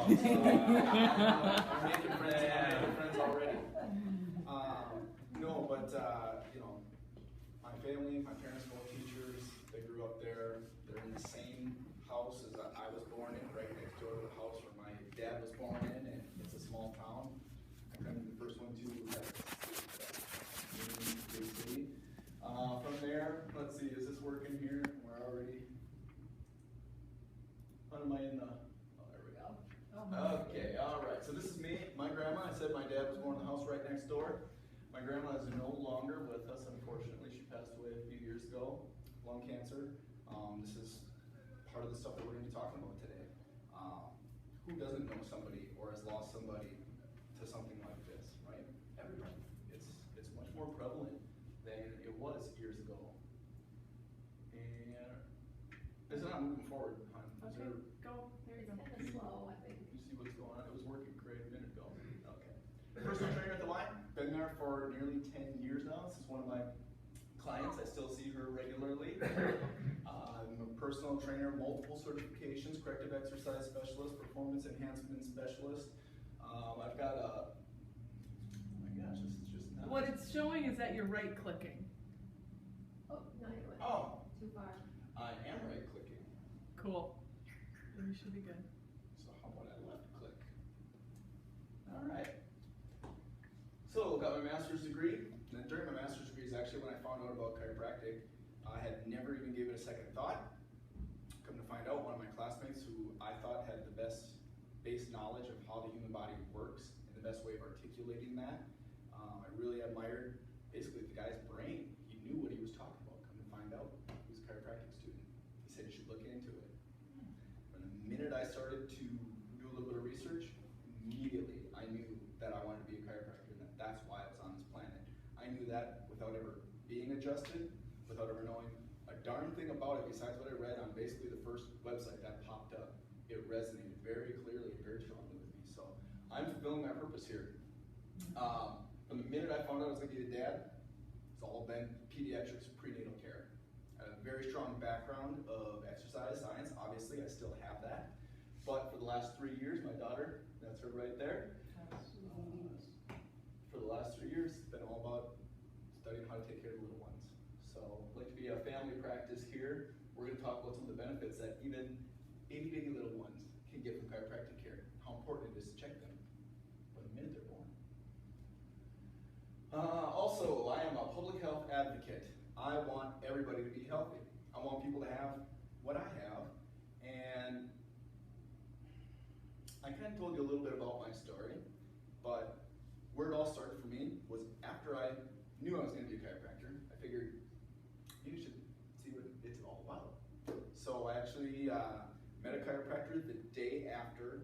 I'm making friends already. No, but you know, my family, my parents both teachers. They grew up there. They're in the same house as I was born in, right next door to the house where my dad was born in, and it's a small town. I'm kind of the first one to have big city. From there, let's see, is this working here? We're already. What am I in the? Oh, there we go. Okay, all right. So this is me, my grandma. I said my dad was born in the house right next door. My grandma is no longer with us, unfortunately. She passed away a few years ago, lung cancer. This is part of the stuff that we're going to be talking about today. Who doesn't know somebody or has lost somebody to something like this, right? Everybody. It's much more prevalent than it was years ago. And it's not moving forward, hon. Okay, go. There you go. It's kind of slow, I think. You see what's going on? It was working great a minute ago. Okay. Personal trainer at the line. Been there for nearly 10 years now. This is one of my clients. I still see her regularly. I'm a personal trainer, multiple certifications, corrective exercise specialist, performance enhancement specialist. I've got a, oh my gosh, this is just nuts. What it's showing is that you're right clicking. Oh, no, you went too far. I am right clicking. Cool. You should be good. So how about I left click? All right. So got my master's degree. And then during my master's degree is actually when I found out about chiropractic. I had never even given it a second thought. Come to find out, one of my classmates who I thought had the best base knowledge of how the human body works and the best way of articulating that. I really admired basically the guy's brain. He knew what he was talking about. Come to find out, he was a chiropractic student. He said you should look into it. From the minute I started to do a little bit of research, immediately I knew that I wanted to be a chiropractor and that's why I was on this planet. I knew that without ever being adjusted, without ever knowing a darn thing about it besides what I read on basically the first website that popped up. It resonated very clearly and very strongly with me. So I'm fulfilling my purpose here. From the minute I found out I was going to be a dad, it's all been pediatrics, prenatal care. I have a very strong background of exercise science. Obviously, I still have that. But for the last 3 years, my daughter, that's her right there. For the last 3 years, it's been all about studying how to take care of the little ones. So I'd like to be a family practice here. We're going to talk about some of the benefits that even itty bitty little ones can get from chiropractic care. How important it is to check them from the minute they're born. Also, I am a public health advocate. I want everybody to be healthy. I want people to have what I have. And I kind of told you a little bit about my story, but where it all started for me was after I knew I was going to be a chiropractor. I figured you should see what it's all about. So I actually met a chiropractor the day after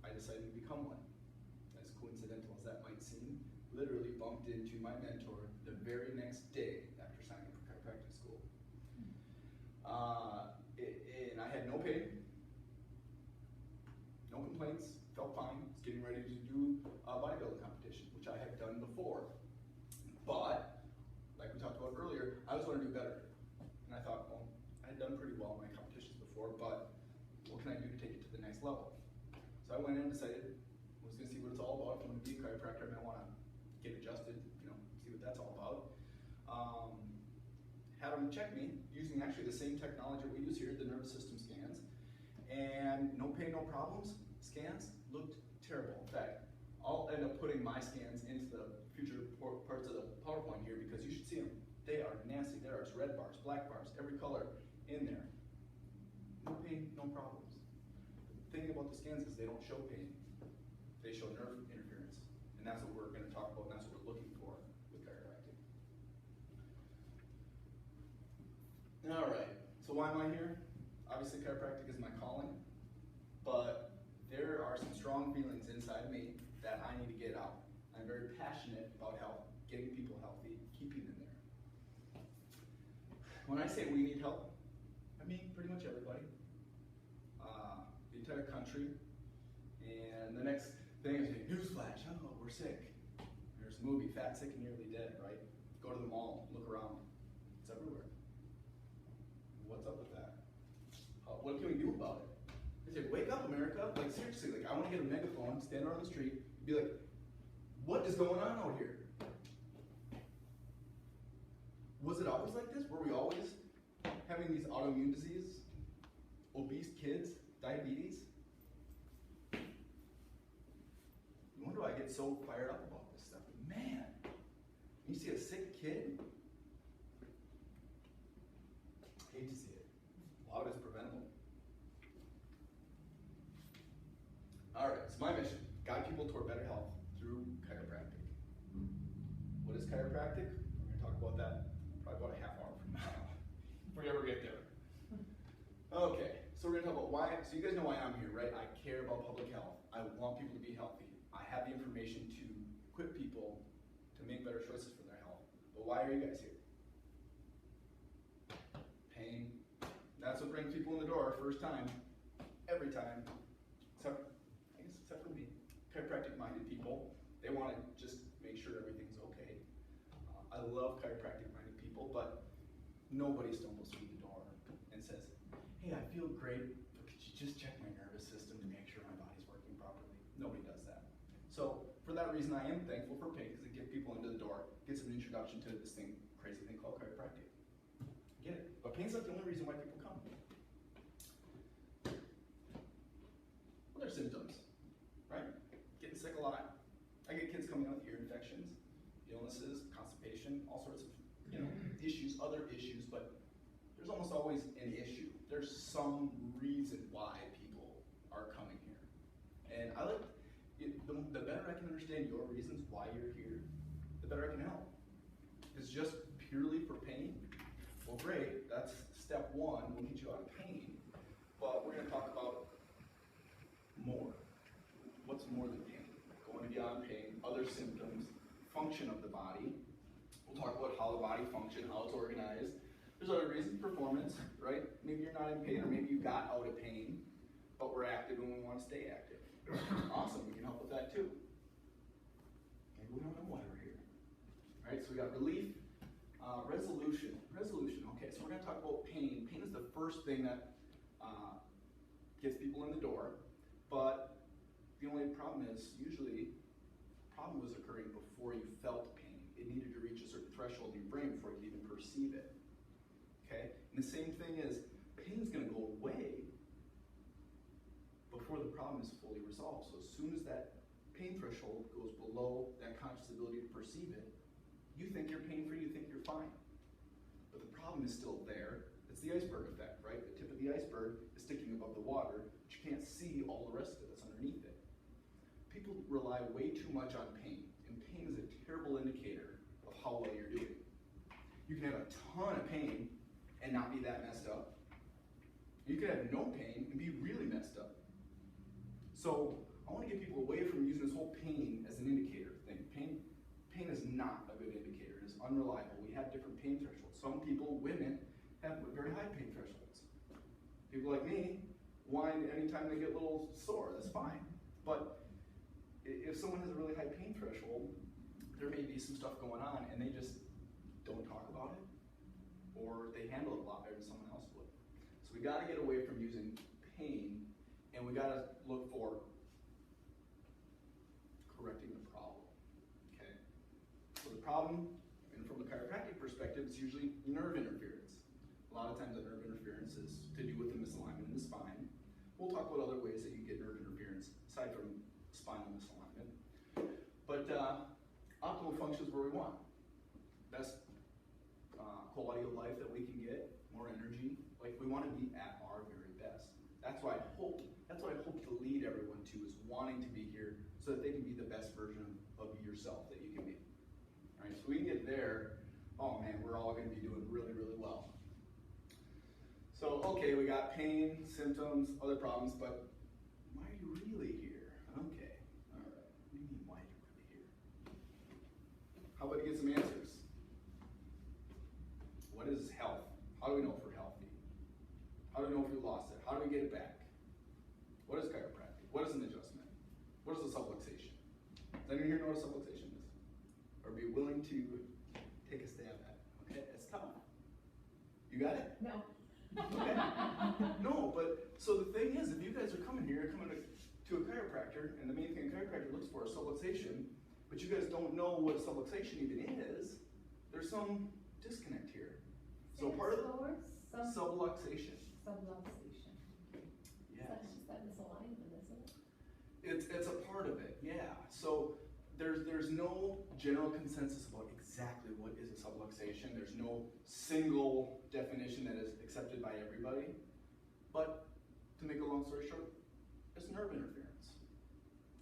I decided to become one. As coincidental as that might seem, literally bumped into my mentor the very next day after signing up for chiropractic school. And I had no pain, no complaints, felt fine. Was getting ready to do a bodybuilding competition, which I had done before. But, like we talked about earlier, I was going to do better. And I thought, well, I had done pretty well in my competitions before, but what can I do to take it to the next level? So I went in and decided I was going to see what it's all about. If I'm going to be a chiropractor, I want to get adjusted, see what that's all about. Had them check me using actually the same technology we use here, the nervous system scans. And no pain, no problems. Scans looked terrible. In fact, I'll end up putting my scans into the future parts of the PowerPoint here because you should see them. They are nasty. There are red bars, black bars, every color in there. No pain, no problems. The thing about the scans is they don't show pain. They show nerve interference. And that's what we're going to talk about, and that's what we're looking for with chiropractic. All right, so why am I here? Obviously, chiropractic is my calling, but there are some strong feelings inside me that I need to get out. I'm very passionate about health, getting people healthy, keeping them there. When I say we need help, I mean pretty much everybody. The entire country. And the next thing is, newsflash, oh, we're sick. There's a movie, Fat, Sick, and Nearly Dead, right? Go to the mall, look around. It's everywhere. What's up with that? What can we do about it? They say, wake up, America. Like, Like seriously, like I want to get a megaphone, stand out on the street, and be like, what is going on out here? Was it always like this? Were we always having these autoimmune diseases, obese kids, diabetes? No wonder why I get so fired up about this stuff. Man, you see a sick kid? I hate to see it. A lot of it's preventable. All right, so my mission, guide people toward better health through chiropractic. What is chiropractic? We're going to talk about that probably about a half hour from now, if we ever get there. Okay, so we're going to talk about why, so you guys know why I'm here, right? I care about public health. I want people to be healthy. I have the information to equip people to make better choices for their health. But why are you guys here? Pain. That's what brings people in the door first time, every time. Except for me. Chiropractic-minded people, they want to just make sure everything's okay. I love chiropractic-minded people, but nobody stumbles through the door and says, hey, I feel great, but could you just check my nervous system to make sure my body's working properly? Nobody does that. So for that reason, I am thankful for pain, because it gets people into the door, gets an introduction to this crazy thing called chiropractic. Get it? But pain's not the only reason why people come. What are symptoms? Right? Getting sick a lot. I get kids coming out with ear infections, illnesses, constipation, all sorts of issues, other issues, but there's almost always an issue. There's some reason why people are coming here. And I like it, the better I can understand your reasons why you're here, the better I can help. If it's just purely for pain, well great, that's step one, we'll get you out of pain. But we're going to talk about more. What's more than pain? Going beyond pain, other symptoms, function of the body. We'll talk about how the body functions, how it's organized. There's other reasons, performance, right? Maybe you're not in pain, or maybe you got out of pain, but we're active and we want to stay active. Awesome, we can help with that too. Maybe we don't know why we're here. All right, so we got relief, resolution. Okay, so we're going to talk about pain. Pain is the first thing that gets people in the door, but the only problem is, usually, the problem was occurring before you felt pain. It needed to reach a certain threshold in your brain before you could even perceive it. Okay? And the same thing is, pain's going to go away before the problem is fully resolved. So as soon as that pain threshold goes below that conscious ability to perceive it, you think you're pain-free, you think you're fine. But the problem is still there. It's the iceberg effect, right? The tip of the iceberg is sticking above the water, but you can't see all the rest of it that's underneath it. People rely way too much on pain, and pain is a terrible indicator of how well you're doing. You can have a ton of pain and not be that messed up. You could have no pain and be really messed up. So I want to get people away from using this whole pain as an indicator thing. Pain is not a good indicator. It is unreliable. We have different pain thresholds. Some people, women, have very high pain thresholds. People like me whine anytime they get a little sore. That's fine. But if someone has a really high pain threshold, there may be some stuff going on and they just don't talk about it, or they handle it a lot better than someone else would. So we got to get away from using pain, and we got to look for correcting the problem. Okay. So the problem, and from a chiropractic perspective, it's usually nerve interference. A lot of times that nerve interference is to do with the misalignment in the spine. We'll talk about other ways that you get nerve interference aside from spinal misalignment. But optimal function is where we want. Best quality of life that we can get, more energy. Like, we want to be at our very best. That's what I hope to lead everyone to, is wanting to be here so that they can be the best version of yourself that you can be. All right, so we can get there. Oh man, we're all going to be doing really, really well. So, okay, we got pain, symptoms, other problems, but why are you really here? Okay, all right. What do you mean, why are you really here? How about you get some answers? What is health? How do we know if we're healthy? How do we know if we lost it? How do we get it back? What is chiropractic? What is an adjustment? What is a subluxation? Does anyone here know what a subluxation is? Or be willing to take a stab at it? Okay, it's tough. You got it? No. Okay. No, but so the thing is, if you guys are coming here, coming to chiropractor, and the main thing a chiropractor looks for is subluxation, but you guys don't know what subluxation even is. There's some disconnect here. So part of subluxation. Subluxation. Yes. That's just that misalignment, isn't it? It's a part of it, yeah. So there's no general consensus about exactly what is a subluxation. There's no single definition that is accepted by everybody. But to make a long story short, it's nerve interference.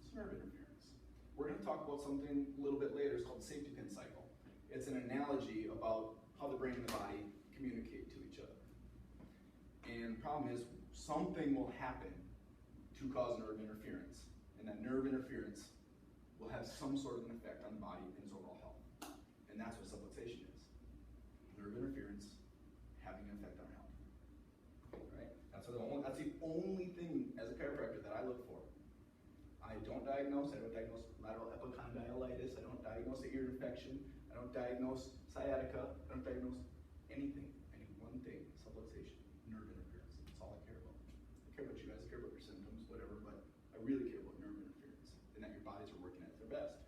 It's nerve interference. We're going to talk about something a little bit later. It's called the safety pin cycle. It's an analogy about how the brain and the body communicate to each other. And the problem is, something will happen to cause nerve interference. And that nerve interference will have some sort of an effect on the body and its overall health. And that's what subluxation is. Nerve interference having an effect on health. Right? That's the only thing as a chiropractor that I look for. I don't diagnose lateral epicondylitis, I don't diagnose the ear infection, I don't diagnose sciatica, I don't diagnose anything, any one thing, subluxation, nerve interference. That's all I care about. I care about you guys, I care about your symptoms, whatever, but I really care about nerve interference and that your bodies are working at their best.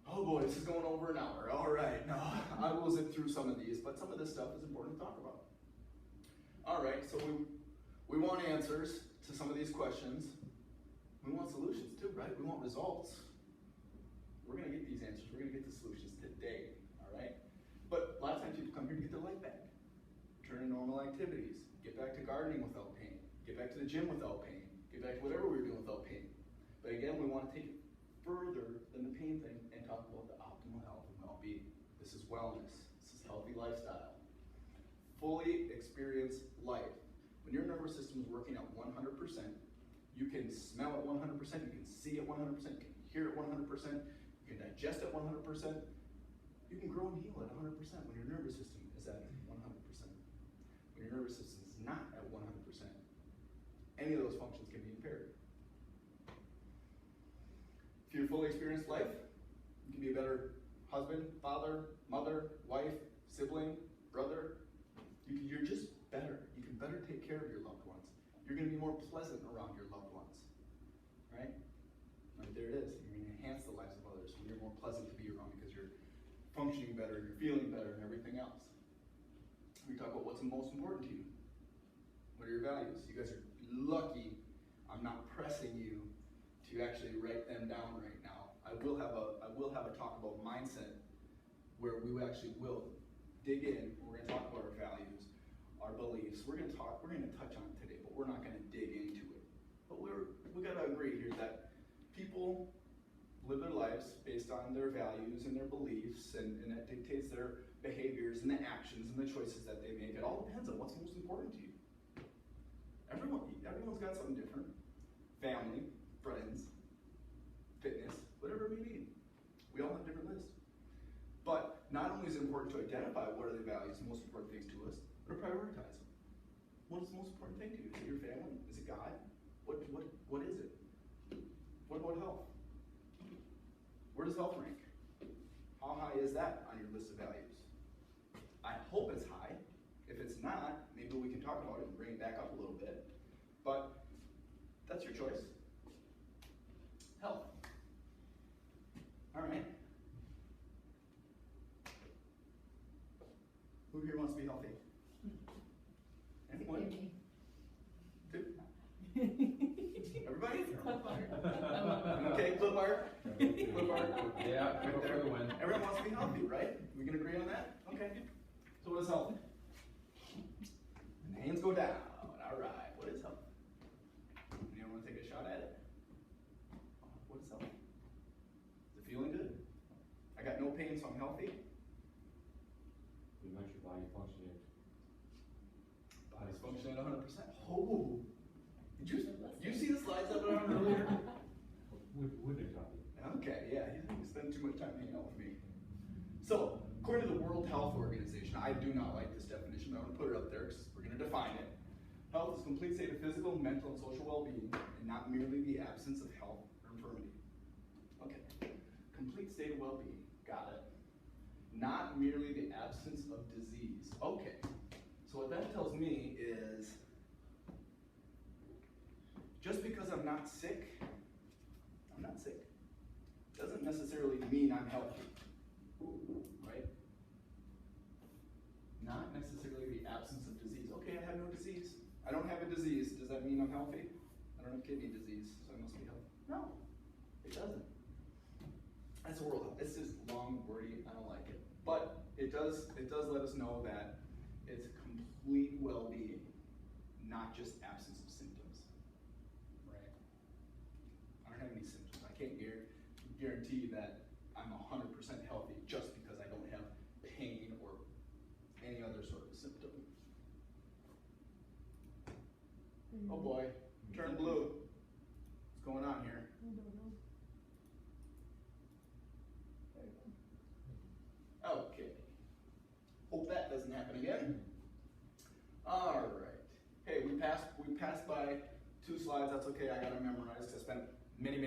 Oh boy, this is going over an hour. All right, now I will zip through some of these, but some of this stuff is important to talk about. All right, so we want answers to some of these questions. We want solutions too, right? We want results. We're going to get these answers. We're going to get the solutions today, all right? But a lot of times people come here to get their life back, return to normal activities, get back to gardening without pain, get back to the gym without pain, get back to whatever we were doing without pain. But again, we want to take it further than the pain thing and talk about the optimal health and well-being. This is wellness. This is healthy lifestyle. Fully experience life. When your nervous system is working at 100%, you can smell it 100%, you can see it 100%, you can hear it 100%, you can digest it 100%, you can grow and heal at 100% when your nervous system is at 100%. When your nervous system is not at 100%, any of those functions can be impaired. If you fully experience life, you can be a better husband, father, mother, wife, sibling, brother. You're just better. You can better take care of your loved ones. You're going to be more pleasant around your loved ones, right? Right there it is. You're going to enhance the lives of others when you're more pleasant to be around because you're functioning better, you're feeling better, and everything else. We talk about what's most important to you. What are your values? You guys are lucky I'm not pressing you to actually write them down right now. I will have a talk about mindset where we actually will dig in. We're going to talk about our values, our beliefs. We're going to touch on it today, but we're not going to dig into it. But we got to agree here that people live their lives based on their values and their beliefs, and that dictates their behaviors and the actions and the choices that they make. It all depends on what's most important to you. Everyone's got something different. Family, friends, fitness, whatever it may be. We all have different lists. But not only is it important to identify what are the values and most important things to us, but to prioritize them. What is the most important thing to you? Is it your family? Is it God? What is it? What about health? Where does health rank? How high is that on your list of values? I hope it's high. If it's not, maybe we can talk about it and bring it back up a little bit. But that's your choice. Health. All right. Who here wants to be healthy? Anyone? Two? Everybody? Okay, clip art. Clip art. Yeah, Right go there. for the win. Everyone wants to be healthy, right? We can agree on that? Okay. So what is health? And hands go down. All right. What is health? Anyone want to take a shot at it? What is health? Is it feeling good? I got no pain, so I'm healthy. You make your body functioning. Body's functioning at 100%. Oh, did you see the slides that went on earlier? With a copy. Okay, yeah, he didn't spend too much time hanging out with me. So, according to the World Health Organization, I do not like this definition, but I'm going to put it up there because we're going to define it. Health is a complete state of physical, mental, and social well-being, and not merely the absence of health or infirmity. Okay, complete state of well-being, got it. Not merely the absence of disease. Okay, so what that tells me is just because I'm not sick, doesn't necessarily mean I'm healthy, right? Not necessarily the absence of disease. Okay, I have no disease. I don't have a disease. Does that mean I'm healthy? I don't have kidney disease, so I must be healthy. No, it doesn't. That's a world. It's just long, wordy. I don't like it. But it does let us know that it's complete well-being, not just absence of symptoms. Right? I don't have any symptoms. I can't guarantee that I'm 100% healthy just because I don't have pain or any other sort of symptom. Oh boy, turn blue. What's going on here? I don't know. Okay. Hope that doesn't happen again. All right. Hey, we passed by 2 slides. That's okay. I got them memorized. I spent many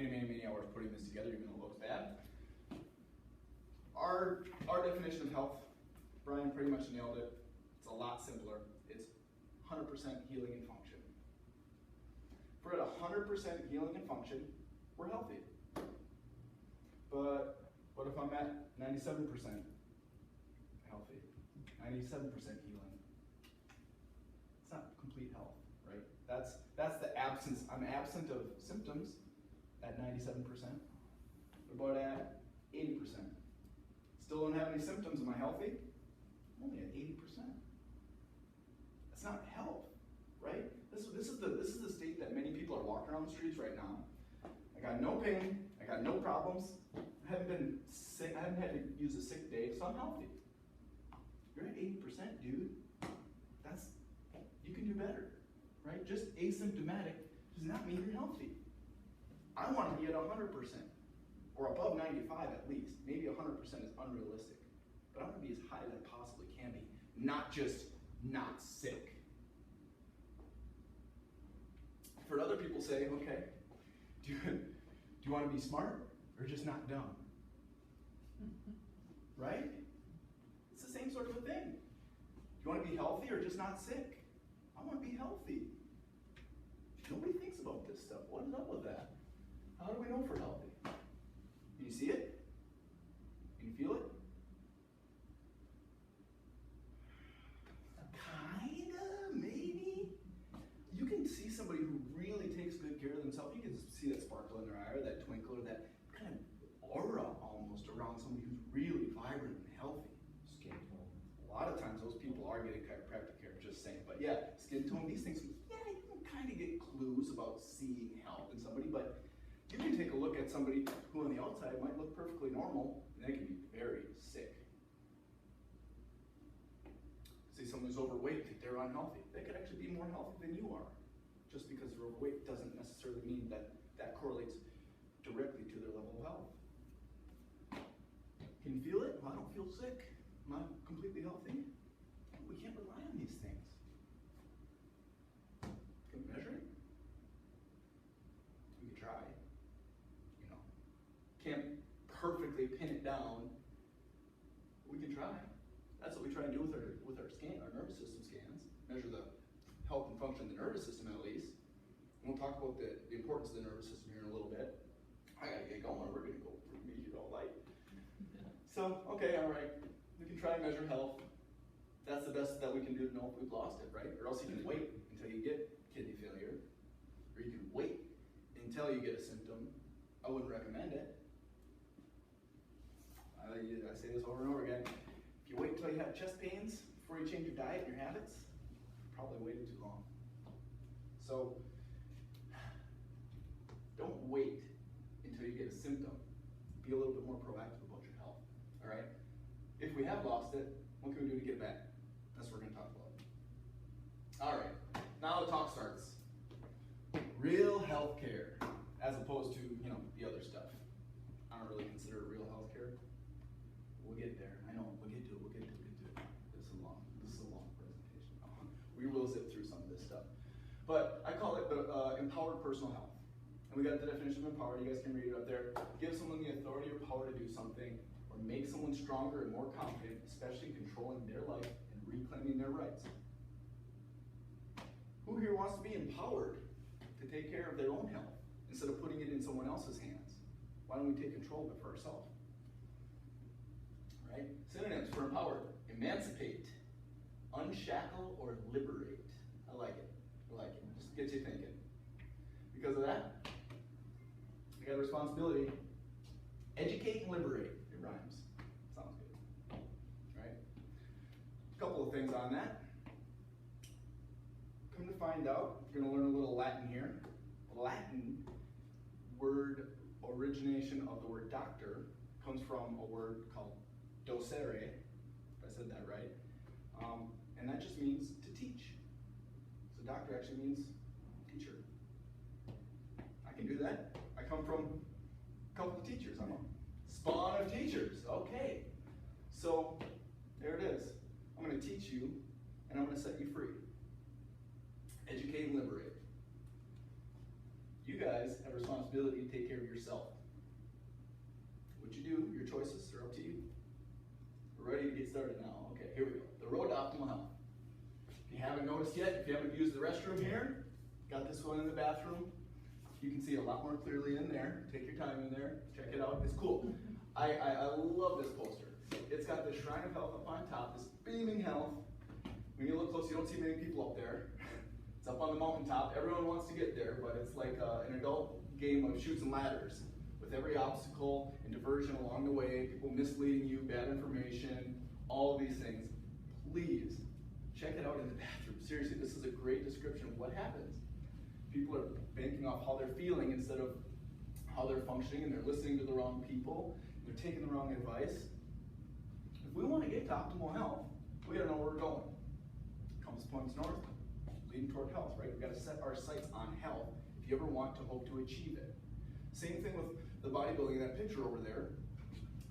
hours putting this together, even though it looks bad. Our definition of health, Brian pretty much nailed it. It's a lot simpler. It's 100% healing and function. If we're at 100% healing and function, we're healthy. But what if I'm at 97% healthy, 97% healing? It's not complete health, right? That's the absence. I'm absent of symptoms at 97%. What about at 80%? Still don't have any symptoms. Am I healthy? I'm only at 80%. That's not health, right? This is the state that many people are walking around the streets right now. I got no pain. I got no problems. I haven't been sick. I haven't had to use a sick day, so I'm healthy. You're at 80%, dude. You can do better, right? Just asymptomatic does not mean you're healthy. I want to be at 100%, or above 95 at least. Maybe 100% is unrealistic, but I want to be as high as I possibly can be, not just not sick. I've heard other people say, okay, do you want to be smart or just not dumb? Right? It's the same sort of a thing. Do you want to be healthy or just not sick? I want to be healthy. Nobody thinks about this stuff. What is up with that? How do we know if we're healthy? Can you see it? Can you feel it? Kinda, maybe. You can see somebody who really takes good care of themselves. You can see that sparkle in their eye, or that twinkle, or that kind of aura almost around somebody who's really vibrant and healthy. Skin tone. A lot of times those people are getting chiropractic care, just saying. But yeah, skin tone, these things, yeah, you can kind of get clues about seeing health in somebody, but you can take a look at somebody who on the outside might look perfectly normal, and they can be very sick. See someone who's overweight, think they're unhealthy. They could actually be more healthy than you are. Just because they're overweight doesn't necessarily mean that that correlates directly to their level of health. Can you feel it? Well, I don't feel sick. Am I completely healthy? We can't rely on these things. Can we measure it? We can try. You know, can't perfectly pin it down. We can try. That's what we try and do with our nervous system scans. Measure the health and function of the nervous system at least. And we'll talk about the importance of the nervous system here in a little bit. I gotta get going. We're gonna be here all night. So, okay, all right. We can try and measure health. That's the best that we can do to know if we've lost it, right? Or else you can wait until you get kidney failure. Or you can wait until you get a symptom. I wouldn't recommend it. I say this over and over again. If you wait until you have chest pains before you change your diet and your habits, you probably waited too long. So, don't wait until you get a symptom. Be a little bit more proactive about your health, all right? If we have lost it, what can we do to get it back? That's what we're gonna talk about. All right, now the talk starts. Real health care, as opposed to, the other stuff. I don't really consider it real health care. We'll get there. I know, we'll get to it. This is a long presentation. We will zip through some of this stuff. But I call it the empowered personal health. And we got the definition of empowered. You guys can read it up there. Give someone the authority or power to do something, or make someone stronger and more confident, especially controlling their life and reclaiming their rights. Who here wants to be empowered to to take care of their own health instead of putting it in someone else's hands. Why don't we take control of it for ourselves? Right? Synonyms for empower: emancipate, unshackle, or liberate. I like it. I like it. Just gets you thinking. Because of that, I got a responsibility. Educate and liberate. It rhymes. Sounds good. Right? A couple of things on that. Come to find out, you're going to learn a little Latin here. Latin word origination of the word doctor comes from a word called docere, if I said that right. And that just means to teach. So doctor actually means teacher. I can do that. I come from a couple of teachers. I'm a spawn of teachers. Okay. So there it is. I'm going to teach you, and I'm going to set you free. Educate and liberate. You guys have a responsibility to take care of yourself. What you do, your choices are up to you. We're ready to get started now. Okay, here we go. The road to optimal health. If you haven't noticed yet, if you haven't used the restroom here, got this one in the bathroom. You can see a lot more clearly in there. Take your time in there. Check it out. It's cool. I love this poster. It's got the Shrine of Health up on top, this beaming health. When you look close, you don't see many people up there. It's up on the mountaintop. Everyone wants to get there, but it's like an adult game of chutes and ladders with every obstacle and diversion along the way, people misleading you, bad information, all of these things. Please check it out in the bathroom. Seriously, this is a great description of what happens. People are banking off how they're feeling instead of how they're functioning, and they're listening to the wrong people. They're taking the wrong advice. If we want to get to optimal health, we got to know where we're going. Compass points north, leading toward health, right? We've got to set our sights on health if you ever want to hope to achieve it. Same thing with the bodybuilding, that picture over there.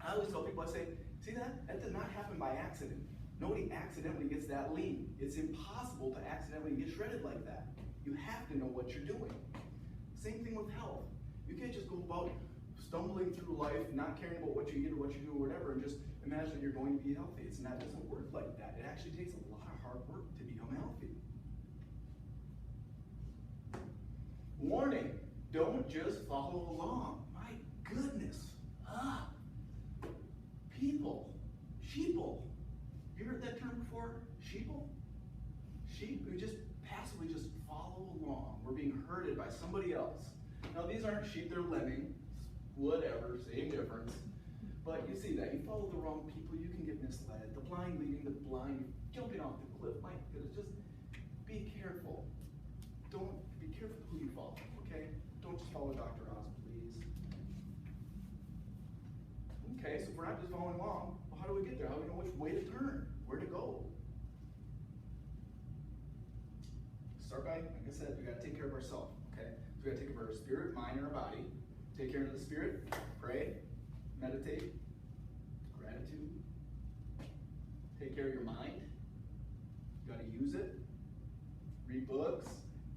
I always tell people, I say, see that? That did not happen by accident. Nobody accidentally gets that lean. It's impossible to accidentally get shredded like that. You have to know what you're doing. Same thing with health. You can't just go about stumbling through life, not caring about what you eat or what you do or whatever, and just imagine you're going to be healthy. It doesn't work like that. It actually takes a lot of hard work to become healthy. Warning, don't just follow along. My goodness. People, sheeple. You heard that term before? Sheeple? Sheep who just passively just follow along. We're being herded by somebody else. Now these aren't sheep, they're lemmings. Whatever, same difference. But you see that. You follow the wrong people, you can get misled. The blind leading the blind, jumping off the cliff. My goodness, just be careful. Be careful who you follow, okay? Don't just follow Dr. Oz, please. Okay, so if we're not just following along, well, how do we get there? How do we know which way to turn? Where to go? Start by, like I said, we got to take care of ourselves, okay? So we got to take care of our spirit, mind, and our body. Take care of the spirit, pray, meditate, gratitude. Take care of your mind. You got to use it. Read books.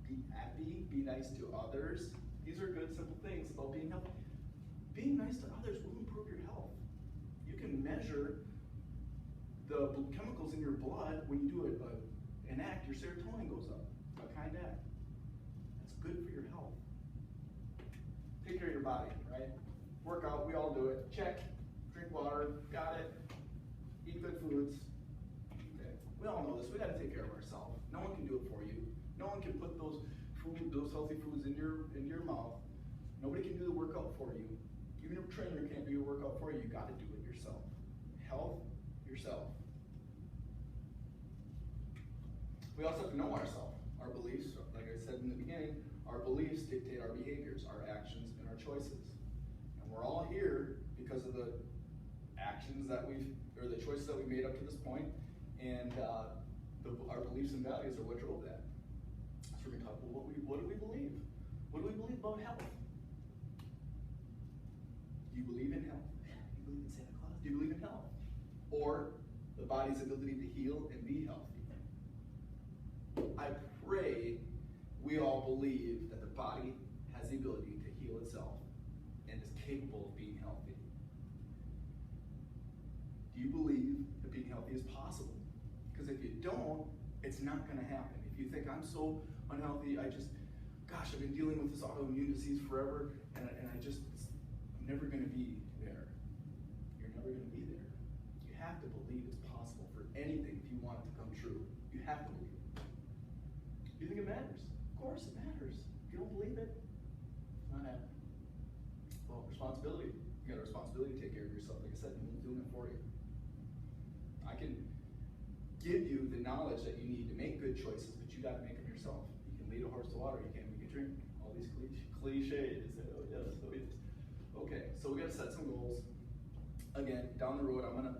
Be happy. Be nice to others. These are good, simple things about being healthy. Being nice to others will improve your health. You can measure the chemicals in your blood when you do an act. Your serotonin goes up. A kind act. That's good for your health. Take care of your body, right? Work out, we all do it. Check. Drink water, got it. Eat good foods. Okay. We all know this. We got to take care of ourselves. No one can do it for you. No one can put those healthy foods in your mouth. Nobody can do the workout for you. Even if a trainer can't do your workout for you, you got to do it yourself. Health, yourself. We also have to know ourselves, our beliefs. Like I said in the beginning, our beliefs dictate our behaviors, our actions, and our choices. And we're all here because of the actions that the choices that we made up to this point, and our beliefs and values are what drove that. So we're going to talk about what do we believe? What do we believe about health? Do you believe in health? Do you believe in Santa Claus? Do you believe in health? Or the body's ability to heal and be healthy? I pray we all believe that the body has the ability to heal itself and is capable of being healthy. Do you believe that being healthy is possible? Because if you don't, it's not going to happen. If you think, I'm so unhealthy, gosh, I've been dealing with this autoimmune disease forever, and I'm never going to be there. You're never going to be there. You have to believe it's possible for anything if you want it to come true. You have to believe it. Do you think it matters? Of course it matters. If you don't believe it, it's not happening. Well, responsibility. You got a responsibility to take care of yourself. Like I said, no one's doing it for you. I can give you the knowledge that you need to make good choices, but you got to make them yourself. You can lead a horse to water, you can't make it drink. All these cliches. Oh yes, oh yes. Okay, so we got to set some goals. Again, down the road, I'm gonna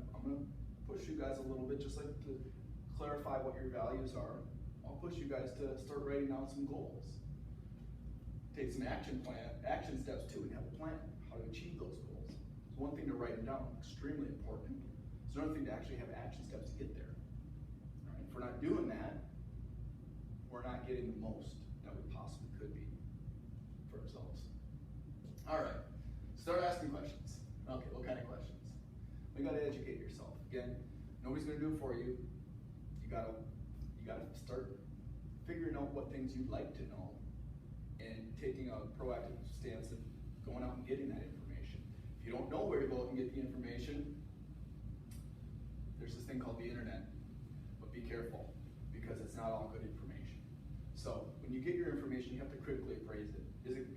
push you guys a little bit, just like to clarify what your values are. I'll push you guys to start writing down some goals. Take some action steps too, and have a plan how to achieve those goals. It's one thing to write them down, extremely important. It's another thing to actually have action steps to get there. All right? If we're not doing that, we're not getting the most that we possibly could be for ourselves. All right, start asking questions. Okay, what kind of questions? You gotta educate yourself. Again, nobody's gonna do it for you. You gotta start figuring out what things you'd like to know and taking a proactive stance and going out and getting that information. If you don't know where to go out and get the information, there's this thing called the internet. But be careful, because it's not all good information. So when you get your information, you have to critically appraise it.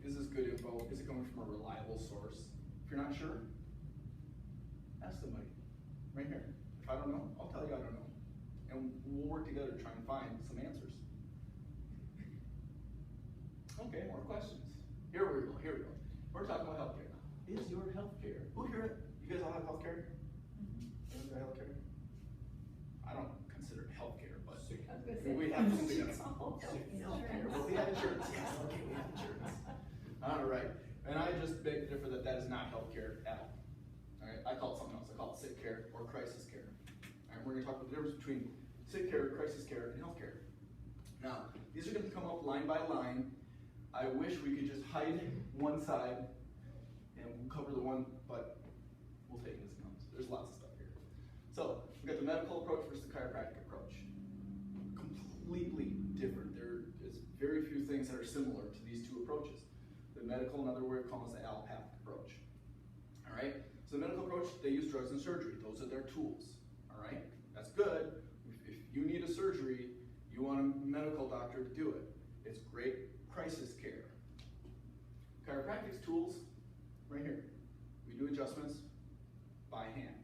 Is this good info? Is it coming from a reliable source? If you're not sure, ask somebody. Right here. If I don't know, I'll tell you I don't know. And we'll work together to try and find some answers. Okay, more questions. Here we go. We're talking about healthcare now. Is your healthcare? Who here? You guys all have healthcare? Mm-hmm. Healthcare? I don't consider it healthcare, but we have something that's healthcare. Well, we have insurance. Yes, okay, we have insurance. All right. And I just beg to differ that is not healthcare at all. All right. I call it something else. I call it sick care or crisis care. All right. We're going to talk about the difference between sick care, crisis care, and healthcare. Now, these are going to come up line by line. I wish we could just hide one side and we'll cover the one, but we'll take it as it comes. There's lots of stuff here. So, we've got the medical approach versus the chiropractic approach. Completely different. There is very few things that are similar to these two approaches. The medical, another way of calling it the allopathic approach. All right? So the medical approach, they use drugs and surgery. Those are their tools. All right? That's good. If you need a surgery, you want a medical doctor to do it. It's great crisis care. Chiropractic's tools, right here. We do adjustments by hand.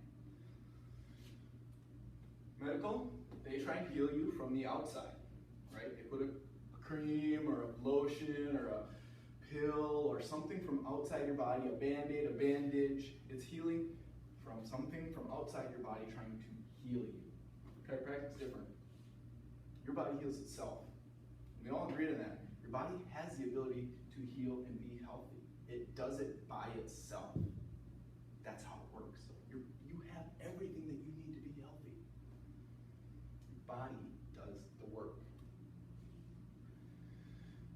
Medical, they try and heal you from the outside, right? They put a cream or a lotion or a pill or something from outside your body, a band-aid, a bandage. It's healing from something from outside your body trying to heal you. Chiropractic's different. Your body heals itself. We all agree on that. Your body has the ability to heal and be healthy. It does it by itself. That's how it works. You have everything that you need to be healthy. Your body does the work.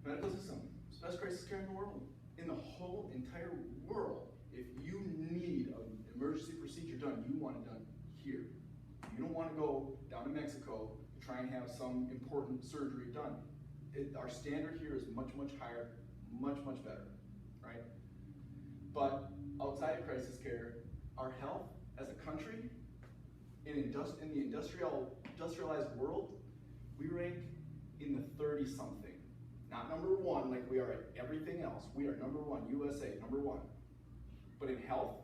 Medical system. It's the best crisis care in the world. In the whole entire world. If you need an emergency procedure done, you want it done here. You don't want to go down to Mexico to try and have some important surgery done. Our standard here is much, much higher, much, much better, right? But outside of crisis care, our health as a country, in the industrialized world, we rank in the 30-something. Not number one like we are at everything else. We are number one, USA, number one. But in health,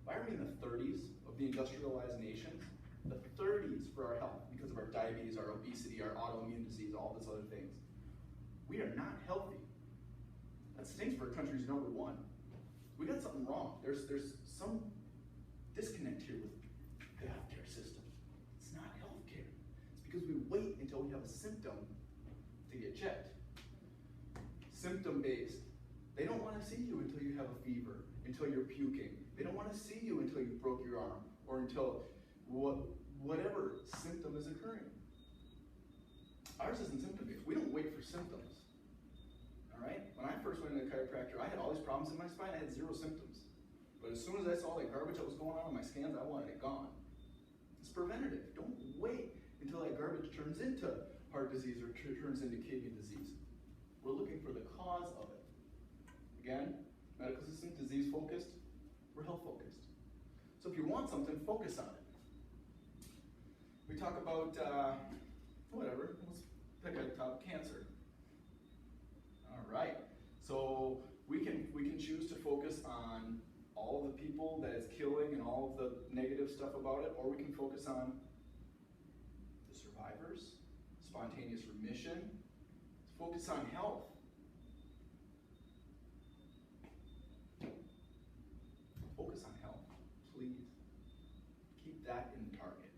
why are we in the 30s of the industrialized nations? The 30s for our health, because of our diabetes, our obesity, our autoimmune disease, all these other things. We are not healthy. That stinks for a country's number one. We got something wrong. There's some disconnect here with the healthcare system. It's not healthcare. It's because we wait until we have a symptom to get checked. Symptom-based. They don't want to see you until you have a fever, until you're puking. They don't want to see you until you broke your arm, or until whatever symptom is occurring. Ours isn't symptom-based. We don't wait for symptoms. All right? When I first went to the chiropractor, I had all these problems in my spine. I had 0 symptoms. But as soon as I saw that garbage that was going on in my scans, I wanted it gone. It's preventative. Don't wait until that garbage turns into heart disease or turns into kidney disease. We're looking for the cause of it. Again, medical system, disease focused, we're health focused. So if you want something, focus on it. We talk about, whatever, let's pick a top, cancer. All right, so we can choose to focus on all of the people that it's killing and all of the negative stuff about it, or we can focus on the survivors, spontaneous remission. Let's focus on health. Focus on health, please. Keep that in target.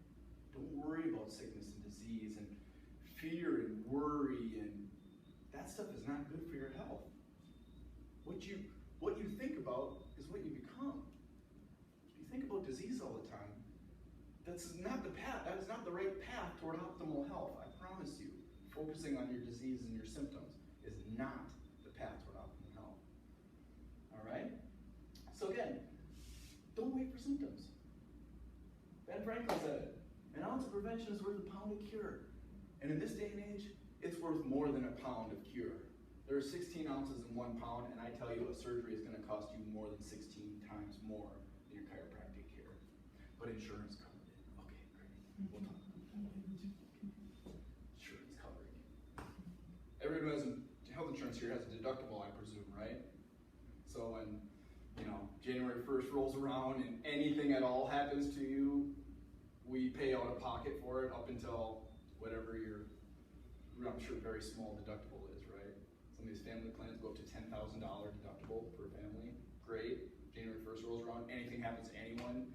Don't worry about sickness and disease and fear and worry, and that stuff is not good for your health. What you think about is what you become. If you think about disease all the time, that's not the path. That is not the right path toward optimal health. I promise you. Focusing on your disease and your symptoms is not the path toward optimal health. All right. So again, don't wait for symptoms. Ben Franklin said it. An ounce of prevention is worth a pound of cure. And in this day and age, it's worth more than a pound of cure. There are 16 ounces in 1 pound, and I tell you, a surgery is going to cost you more than 16 times more than your chiropractic care. But insurance covered it. Okay, great. We'll talk about that. Insurance covered it. Everyone who has health insurance here has a deductible, I presume, right? So when, January 1st rolls around and anything at all happens to you, we pay out of pocket for it up until whatever your, I'm sure, very small deductible is, right? Some of these family plans go up to $10,000 deductible per family. Great. January 1st rolls around, anything happens to anyone,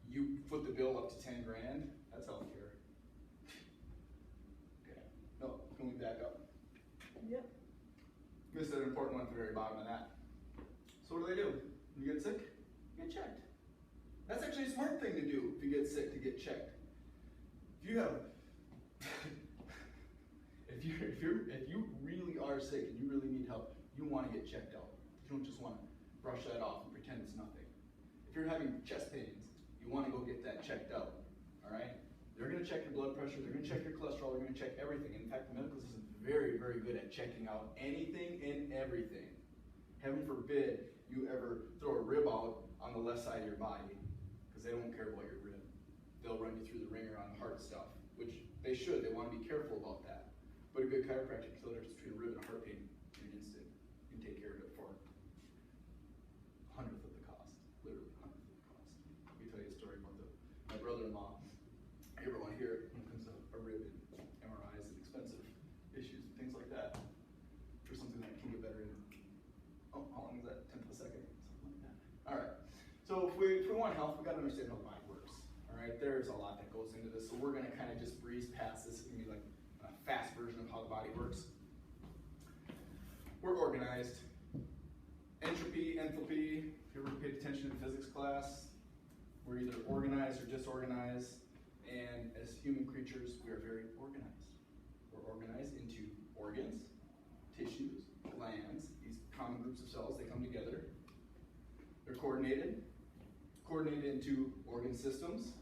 you foot the bill up to 10 grand. That's healthcare. Okay. No, can we back up? Yep. Missed an important one at the very bottom of that. So what do? When you get sick, you get checked. That's actually a smart thing to do if you get sick, to get checked. If you have, if you really are sick and you really need help, you want to get checked out. You don't just want to brush that off and pretend it's nothing. If you're having chest pains, you want to go get that checked out. All right? They're going to check your blood pressure. They're going to check your cholesterol. They're going to check everything. In fact, the medical system is very, very good at checking out anything and everything. Heaven forbid you ever throw a rib out on the left side of your body, because they don't care about your rib. They'll run you through the ringer on heart stuff, which they should. They want to be careful about that. But a good chiropractic killer just treat a rib and a heart pain in an instant. You can take care of it for 1/100th of the cost. Literally 1/100th of the cost. Let me tell you a story about my brother-in-law. You ever want to hear it when it comes to a rib and MRIs and expensive issues and things like that? For something that can get better in, how long is that? 10th of a second? Something like that. All right. So if we want health, we've got to understand how the body works. All right. There's a lot that goes into this. So we're going to kind of just breeze past this. It's going to be like a fast version of how the body works. We're organized. Entropy, enthalpy. If you ever paid attention in physics class, we're either organized or disorganized. And as human creatures, we are very organized. We're organized into organs, tissues, glands, these common groups of cells. They come together. They're coordinated into organ systems,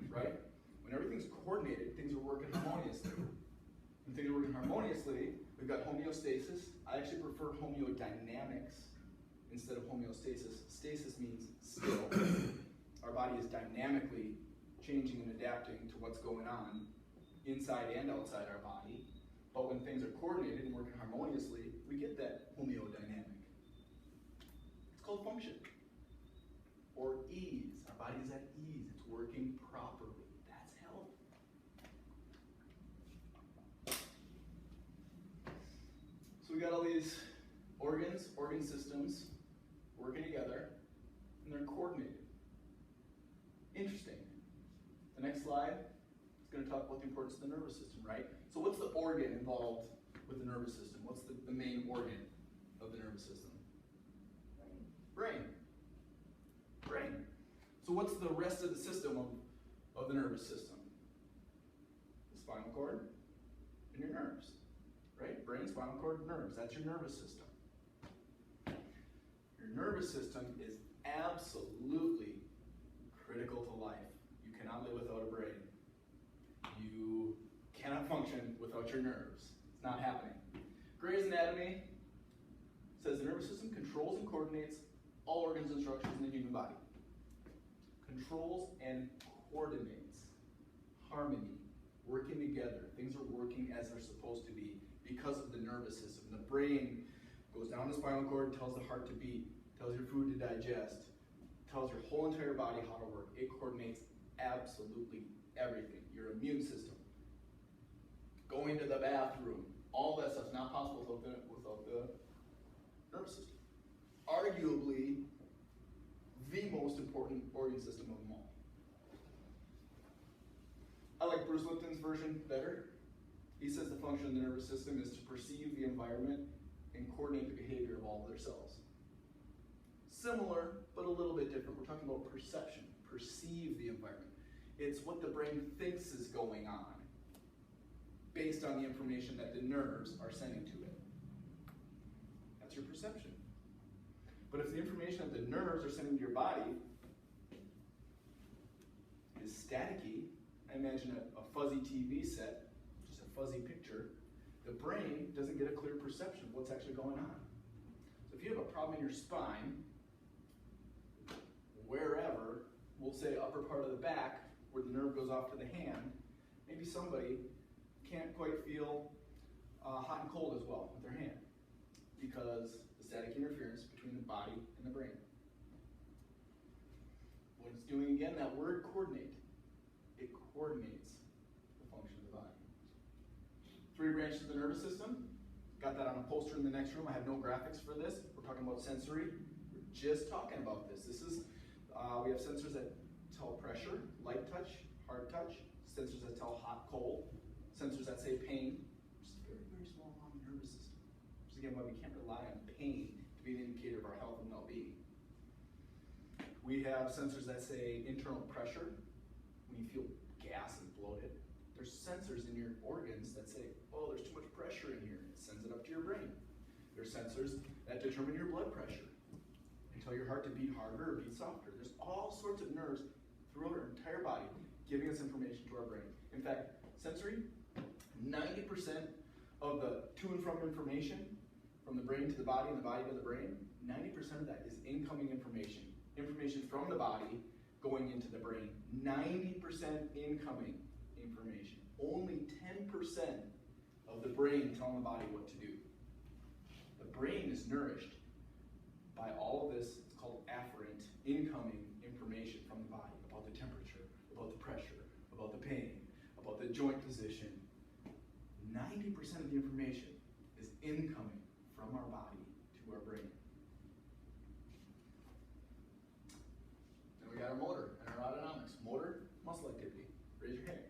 right? When everything's coordinated, things are working harmoniously. When things are working harmoniously, we've got homeostasis. I actually prefer homeodynamics instead of homeostasis. Stasis means still. Our body is dynamically changing and adapting to what's going on inside and outside our body. But when things are coordinated and working harmoniously, we get that homeodynamic. It's called function. Or ease. Our body is at ease. It's working properly. That's health. So we got all these organs, organ systems working together, and they're coordinated. Interesting. The next slide is going to talk about the importance of the nervous system, right? So what's the organ involved with the nervous system? What's the main organ of the nervous system? Brain. Brain. So what's the rest of the system of the nervous system? The spinal cord and your nerves, right? Brain, spinal cord, nerves. That's your nervous system. Your nervous system is absolutely critical to life. You cannot live without a brain. You cannot function without your nerves. It's not happening. Gray's Anatomy says the nervous system controls and coordinates all organs and structures in the human body. Controls and coordinates. Harmony. Working together. Things are working as they're supposed to be because of the nervous system. The brain goes down the spinal cord, tells the heart to beat, tells your food to digest, tells your whole entire body how to work. It coordinates absolutely everything. Your immune system, going to the bathroom, all that stuff's not possible without the nervous system. Arguably, the most important organ system of them all. I like Bruce Lipton's version better. He says the function of the nervous system is to perceive the environment and coordinate the behavior of all of their cells. Similar, but a little bit different. We're talking about perception, perceive the environment. It's what the brain thinks is going on based on the information that the nerves are sending to it. That's your perception. But if the information that the nerves are sending to your body is staticky, I imagine a fuzzy TV set, just a fuzzy picture, the brain doesn't get a clear perception of what's actually going on. So if you have a problem in your spine, wherever, we'll say upper part of the back, where the nerve goes off to the hand, maybe somebody can't quite feel hot and cold as well with their hand because the static interference between the body and the brain. What it's doing again, that word coordinate, it coordinates the function of the body. 3 branches of the nervous system. Got that on a poster in the next room. I have no graphics for this. We're talking about sensory. We're just talking about this. This is, we have sensors that tell pressure, light touch, hard touch, sensors that tell hot, cold, sensors that say pain, which is a very, very small amount of the nervous system. Which is again why we can't rely on pain to be an indicator of our health and well-being. We have sensors that say internal pressure, when you feel gas and bloated. There's sensors in your organs that say, oh, there's too much pressure in here. It sends it up to your brain. There's sensors that determine your blood pressure and tell your heart to beat harder or beat softer. There's all sorts of nerves throughout our entire body giving us information to our brain. In fact, sensory, 90% of the to and from information from the brain to the body and the body to the brain, 90% of that is incoming information. Information from the body going into the brain. 90% incoming information. Only 10% of the brain telling the body what to do. The brain is nourished by all of this, it's called afferent, incoming information from the body about the temperature, about the pressure, about the pain, about the joint position. 90% of the information is incoming from our body to our brain. Then we got our motor and our autonomics. Motor, muscle activity. Raise your hand.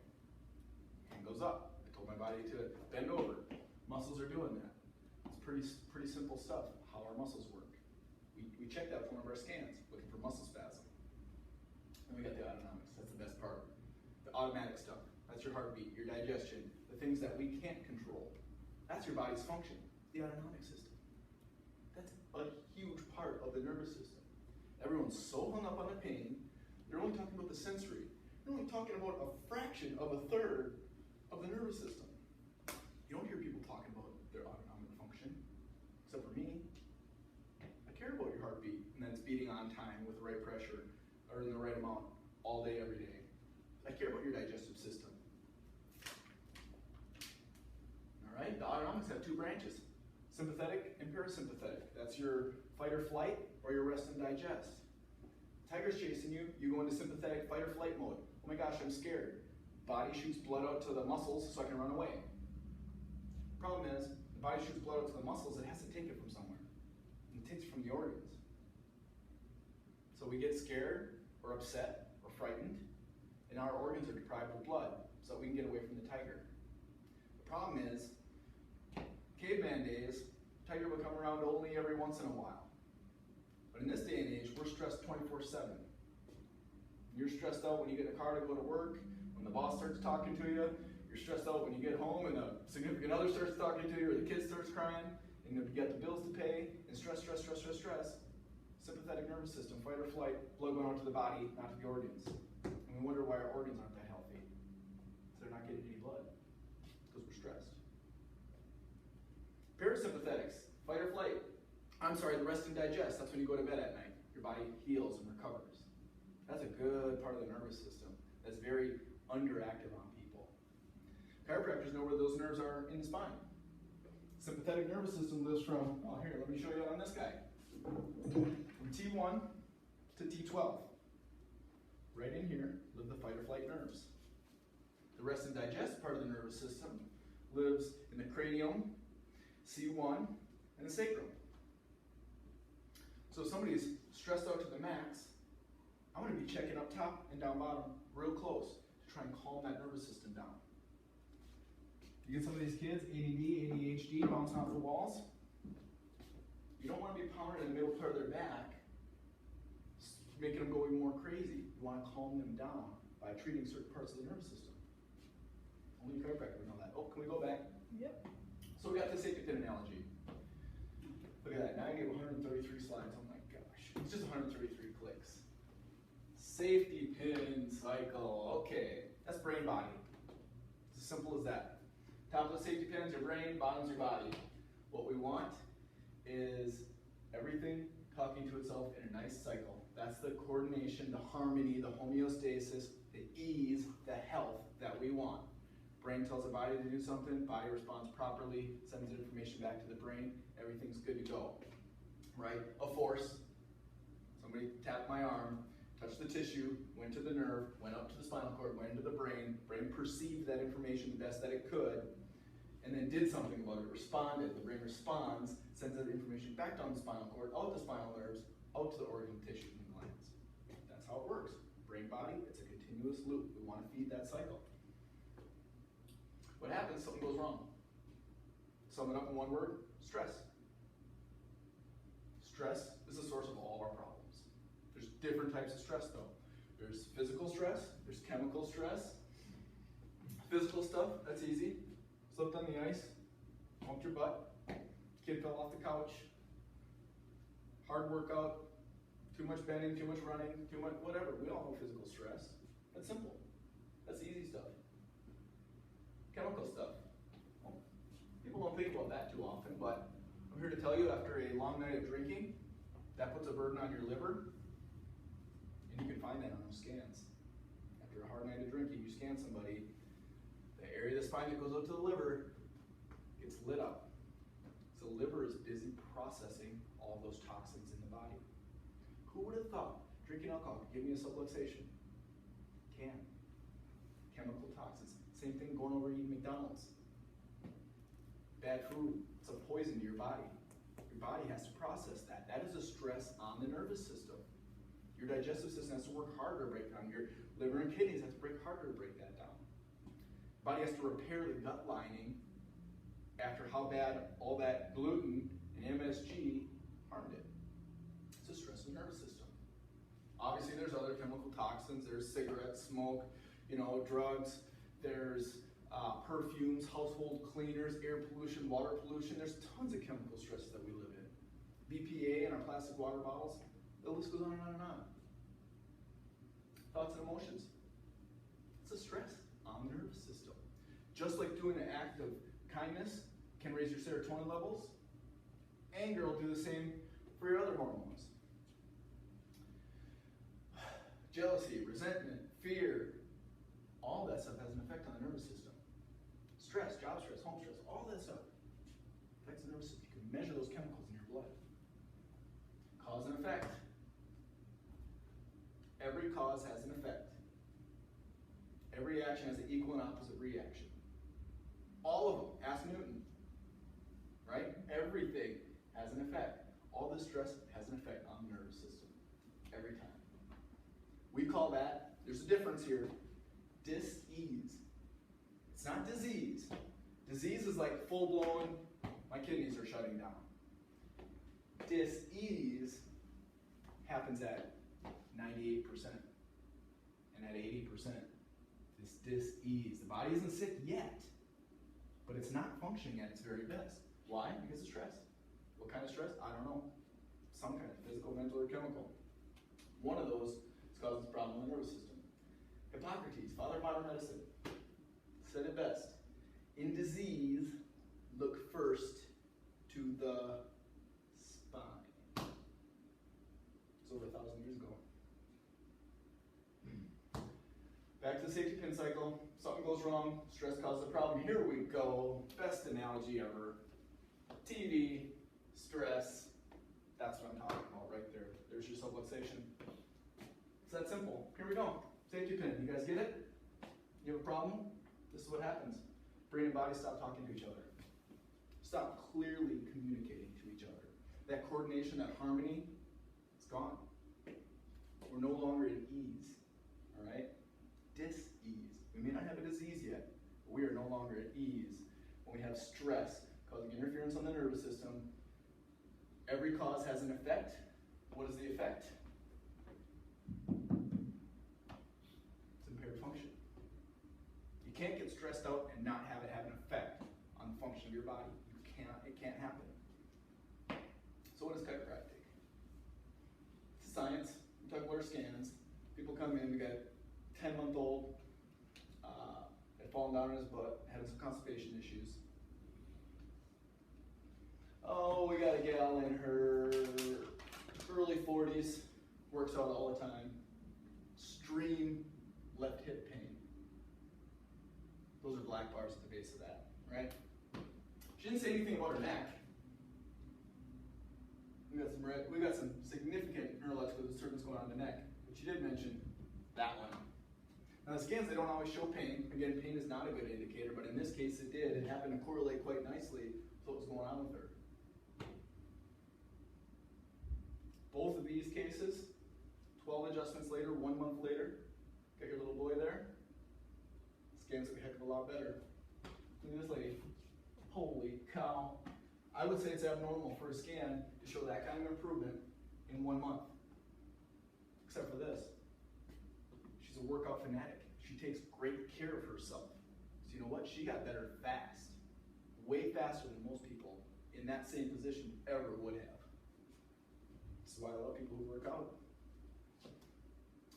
Hand goes up. I told my body to bend over. Muscles are doing that. It's pretty simple stuff, how our muscles work. We checked out one of our scans, looking for muscle spasm. And we got the autonomics. That's the best part. The automatic stuff. That's your heartbeat, your digestion, the things that we can't control. That's your body's function, the autonomic system. That's a huge part of the nervous system. Everyone's so hung up on the pain, they're only talking about the sensory. They're only talking about a fraction of a third of the nervous system. You don't hear people talking about their autonomic function, except for me. I care about your heartbeat, and that it's beating on time with the right pressure, or in the right amount, all day, every day. I care about your digestive system. All right, the autonomics have 2 branches, sympathetic and parasympathetic. That's your fight or flight, or your rest and digest. Tiger's chasing you, you go into sympathetic fight or flight mode. Oh my gosh, I'm scared. Body shoots blood out to the muscles so I can run away. Problem is, the body shoots blood out to the muscles, it has to take it from somewhere. And it takes it from the organs. So we get scared, or upset, or frightened, and our organs are deprived of blood so that we can get away from the tiger. The problem is, caveman days, tiger would come around only every once in a while. But in this day and age, we're stressed 24/7. You're stressed out when you get in the car to go to work, when the boss starts talking to you. You're stressed out when you get home and the significant other starts talking to you, or the kid starts crying, and you got the bills to pay, and stress. Sympathetic nervous system, fight or flight, blood going out to the body, not to the organs. And we wonder why our organs aren't that healthy. Because they're not getting any blood. Because we're stressed. Parasympathetics, fight or flight. I'm sorry, the rest and digest. That's when you go to bed at night. Your body heals and recovers. That's a good part of the nervous system that's very underactive on people. Chiropractors know where those nerves are in the spine. Sympathetic nervous system lives from, oh here, let me show you on this guy. From T1 to T12. Right in here live the fight or flight nerves. The rest and digest part of the nervous system lives in the cranium, C1, and the sacrum. So if somebody's stressed out to the max, I'm going to be checking up top and down bottom real close to try and calm that nervous system down. You get some of these kids, ADD, ADHD, bouncing off the walls. You don't want to be pounding in the middle part of their back, making them go even more crazy. You want to calm them down by treating certain parts of the nervous system. Only a chiropractor would know that. Oh, can we go back? Yep. So we got the safety pin analogy. Look at that, now I gave 133 slides. Oh my gosh, it's just 133 clicks. Safety pin cycle, okay. That's brain body. It's as simple as that. Top of the safety pin is your brain, bottom's your body. What we want is everything talking to itself in a nice cycle. That's the coordination, the harmony, the homeostasis, the ease, the health that we want. Brain tells the body to do something, body responds properly, sends the information back to the brain, everything's good to go. Right? A force, somebody tapped my arm, touched the tissue, went to the nerve, went up to the spinal cord, went into the brain perceived that information the best that it could, and then did something about it, responded. The brain responds, sends that information back down the spinal cord, out the spinal nerves, out to the organ tissues and glands. That's how it works. Brain body, it's a continuous loop. We want to feed that cycle. What happens? Something goes wrong. Sum it up in one word: stress. Stress is the source of all of our problems. There's different types of stress though. There's physical stress, there's chemical stress. Physical stuff, that's easy. Slipped on the ice, bumped your butt, kid fell off the couch, hard workout, too much bending, too much running, too much whatever. We all know physical stress. That's simple. That's easy stuff. Chemical stuff. Well, people don't think about that too often, but I'm here to tell you, after a long night of drinking, that puts a burden on your liver, and you can find that on those scans. After a hard night of drinking, you scan somebody, the area of the spine that goes up to the liver gets lit up. So the liver is busy processing all those toxins in the body. Who would have thought drinking alcohol could give me a subluxation? Can. Chemical toxins. Same thing going over eating McDonald's. Bad food, it's a poison to your body. Your body has to process that. That is a stress on the nervous system. Your digestive system has to work harder to break down. Your liver and kidneys have to break harder to break that down. Body has to repair the gut lining after how bad all that gluten and MSG harmed it. It's a stress on the nervous system. Obviously, there's other chemical toxins. There's cigarettes, smoke, drugs. There's perfumes, household cleaners, air pollution, water pollution. There's tons of chemical stresses that we live in. BPA in our plastic water bottles. The list goes on and on and on. Thoughts and emotions. It's a stress on the nervous system. Just like doing an act of kindness can raise your serotonin levels, anger will do the same for your other hormones. Jealousy, resentment, fear, all that stuff has an effect on the nervous system. Stress, job stress, home stress, all that stuff affects the nervous system. You can measure those chemicals in your blood. Cause and effect. Every cause has an effect. Every action has an equal and opposite reaction. All of them. Ask Newton. Right? Everything has an effect. All this stress has an effect on the nervous system. Every time. We call that, there's a difference here, dis-ease. It's not disease. Disease is like full-blown, my kidneys are shutting down. Dis-ease happens at 98%. And at 80%, this dis-ease. The body isn't sick yet, but it's not functioning at its very best. Why? Because of stress. What kind of stress? I don't know. Some kind of physical, mental, or chemical. One of those causes problem in the nervous system. Hippocrates, father of modern medicine, said it best. In disease, look first to the spine. It's over 1,000 years ago. Back to the safety pin cycle. Something goes wrong, stress causes a problem. Here we go. Best analogy ever. TV, stress. That's what I'm talking about right there. There's your subluxation. It's that simple. Here we go. Safety pin. You guys get it? You have a problem? This is what happens. Brain and body stop talking to each other. Stop clearly communicating to each other. That coordination, that harmony, it's gone. We're no longer at ease. All right? Dis-ease. We may not have a disease yet, but we are no longer at ease. When we have stress causing interference on the nervous system, every cause has an effect. What is the effect? It's impaired function. You can't get stressed out and not have it have an effect on the function of your body. You cannot, it can't happen. So what is chiropractic? It's science. We talk about our scans. People come in, we got 10-month-old, had fallen down on his butt, having some constipation issues. Oh, we got a gal in her early 40s, works out all the time, extreme left hip pain. Those are black bars at the base of that, right? She didn't say anything about her neck. We got some significant neurological disturbance going on in the neck, but she did mention that one. Now the scans, they don't always show pain. Again, pain is not a good indicator, but in this case it did. It happened to correlate quite nicely with what was going on with her. Both of these cases, 12 adjustments later, 1 month later, got your little boy there. Scans look a heck of a lot better. Look at this lady. Holy cow. I would say it's abnormal for a scan to show that kind of improvement in 1 month. Except for this. She's a workout fanatic. She takes great care of herself. So you know what? She got better fast. Way faster than most people in that same position ever would have. This is why I love people who work out.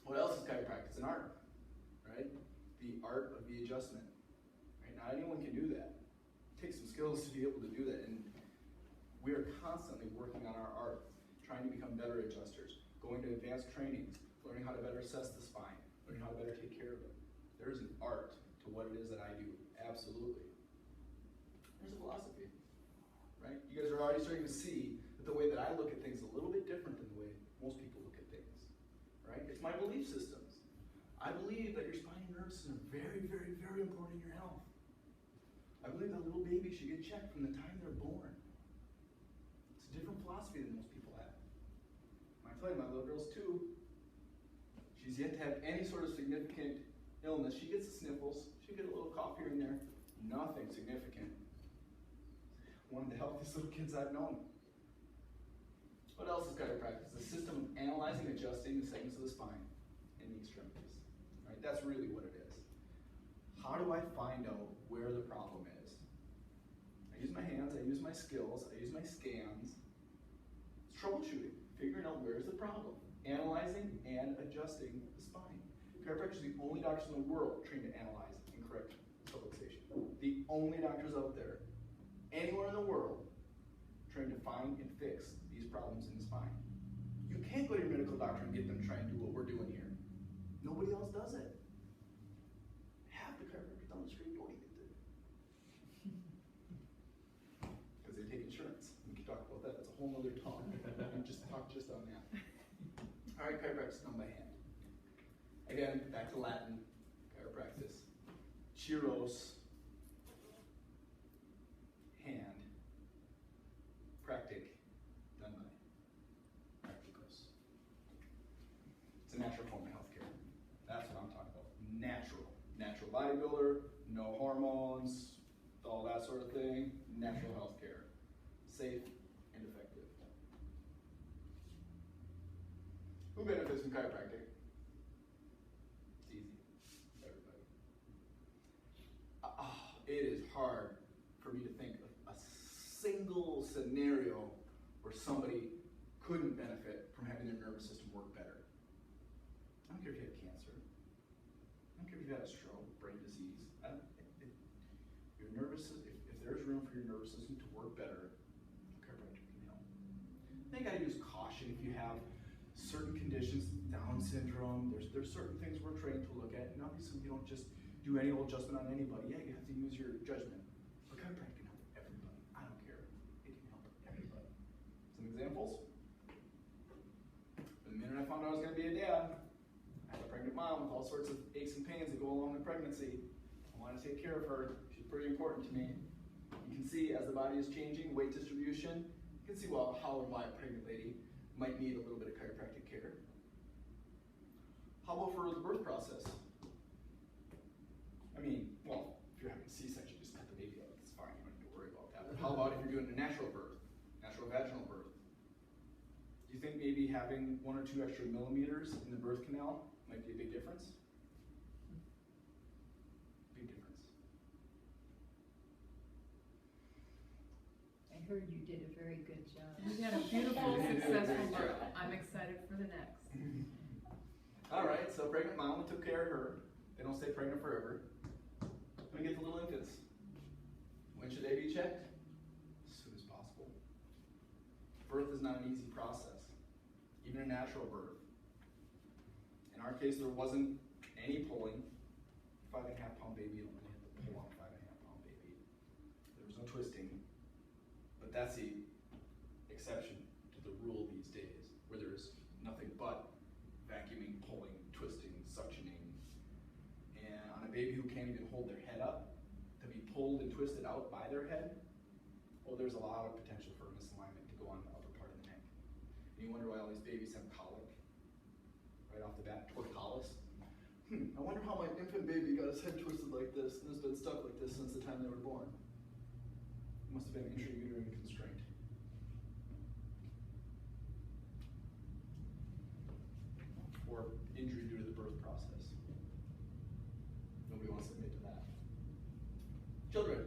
What else is chiropractic? It's an art, right? The art of the adjustment. Right? Not anyone can do that. It takes some skills to be able to do that, and we are constantly working on our art, trying to become better adjusters, going to advanced trainings, learning how to better assess the spine, learning how to better take care of it. There is an art to what it is that I do, absolutely. There's a philosophy, right? You guys are already starting to see that the way that I look at things is a little bit different than the way most people look at things, right? It's my belief systems. I believe that your spine and nervous system are very, very, very important in your health. I believe that little baby should get checked from the time they're born. It's a different philosophy than most people have. I tell you, my little girl's 2. She's yet to have any sort of significant illness. She gets the sniffles. She get a little cough here and there. Nothing significant. One of the healthiest little kids I've known. What else is chiropractic? It's a system of analyzing, adjusting the segments of the spine and the extremities. Right? That's really what it is. How do I find out where the problem is? I use my hands, I use my skills, I use my scans. It's troubleshooting, figuring out where's the problem, analyzing and adjusting the spine. Chiropractors are the only doctors in the world trained to analyze and correct subluxation. The only doctors out there, anywhere in the world, trained to find and fix these problems in the spine. You can't go to your medical doctor and get them to try and do what we're doing here. Nobody else does it. Half the chiropractors down the street don't even do it. Because they take insurance. We can talk about that. That's a whole other talk. We can just talk just on that. All right, chiropractic is done by hand. Again, back to Latin, chiropractic. Chiros, hand. Practic, done by practicos. It's a natural form of healthcare. That's what I'm talking about. Natural. Natural bodybuilder, no hormones, all that sort of thing. Natural healthcare. Safe and effective. Who benefits from chiropractic? It's easy. Everybody. It is hard for me to think of a single scenario where somebody couldn't benefit from having their nervous system work better. I don't care if you have cancer. I don't care if you had a stroke, brain disease. Your nervous system, if there's room for your nervous system to work better, you have certain conditions, Down syndrome, there's certain things we're trained to look at, and obviously you don't just do any old adjustment on anybody. Yeah, you have to use your judgment. But chiropractic can help everybody. I don't care. It can help everybody. Some examples? The minute I found out I was going to be a dad, I had a pregnant mom with all sorts of aches and pains that go along with pregnancy. I want to take care of her. She's pretty important to me. You can see as the body is changing, weight distribution, you can see well how and why a pregnant lady might need a little bit of chiropractic care. How about for the birth process? I mean, well, if you're having a C-section, just cut the baby out. It's fine. You don't need to worry about that. But how about if you're doing a natural birth, natural vaginal birth? Do you think maybe having 1 or 2 extra millimeters in the birth canal might be a big difference? Big difference. I heard you did a very good job. We had a beautiful, successful birth. I'm excited for the next. All right, so pregnant mom, we took care of her. They don't stay pregnant forever. Then we get the little infants. When should they be checked? As soon as possible. Birth is not an easy process, even a natural birth. In our case, there wasn't any pulling. 5.5 pound baby, you don't really have to pull on a 5.5 pound baby. There was no twisting. But that's the exception to the rule these days, where there's nothing but vacuuming, pulling, twisting, suctioning. And on a baby who can't even hold their head up, to be pulled and twisted out by their head, well, there's a lot of potential for misalignment to go on the upper part of the neck. And you wonder why all these babies have colic right off the bat, torticollis. I wonder how my infant baby got his head twisted like this and has been stuck like this since the time they were born. It must have been intrauterine constraint. Or injury due to the birth process. Nobody wants to admit to that. Children.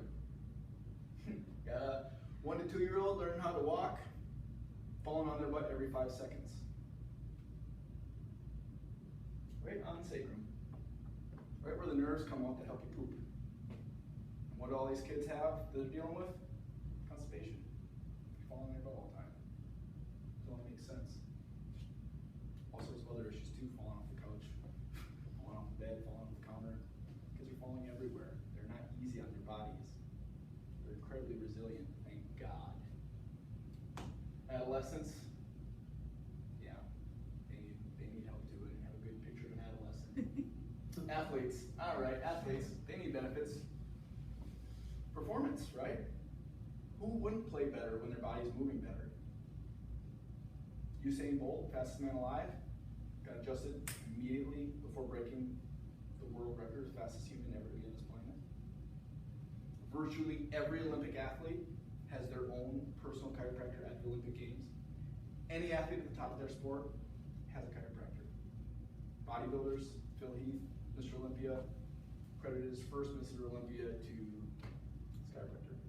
1 to 2 year old learn how to walk, falling on their butt every 5 seconds. Right on the sacrum. Right where the nerves come out to help you poop. And what do all these kids have that they're dealing with? Constipation. You're falling on their butt all the time. It only makes sense. All sorts of other issues too, falling off the couch, falling off the bed, falling off the counter. Kids are falling everywhere. They're not easy on their bodies. They're incredibly resilient, thank God. Adolescents, yeah, they need help too, and have a good picture of an adolescent. Athletes, all right, athletes, they need benefits. Performance, right? Who wouldn't play better when their body's moving better? Usain Bolt, fastest man alive, got adjusted immediately before breaking the world record, fastest human ever to be on this planet. Virtually every Olympic athlete has their own personal chiropractor at the Olympic Games. Any athlete at the top of their sport has a chiropractor. Bodybuilders, Phil Heath, Mr. Olympia, credited his first Mr. Olympia to his chiropractor.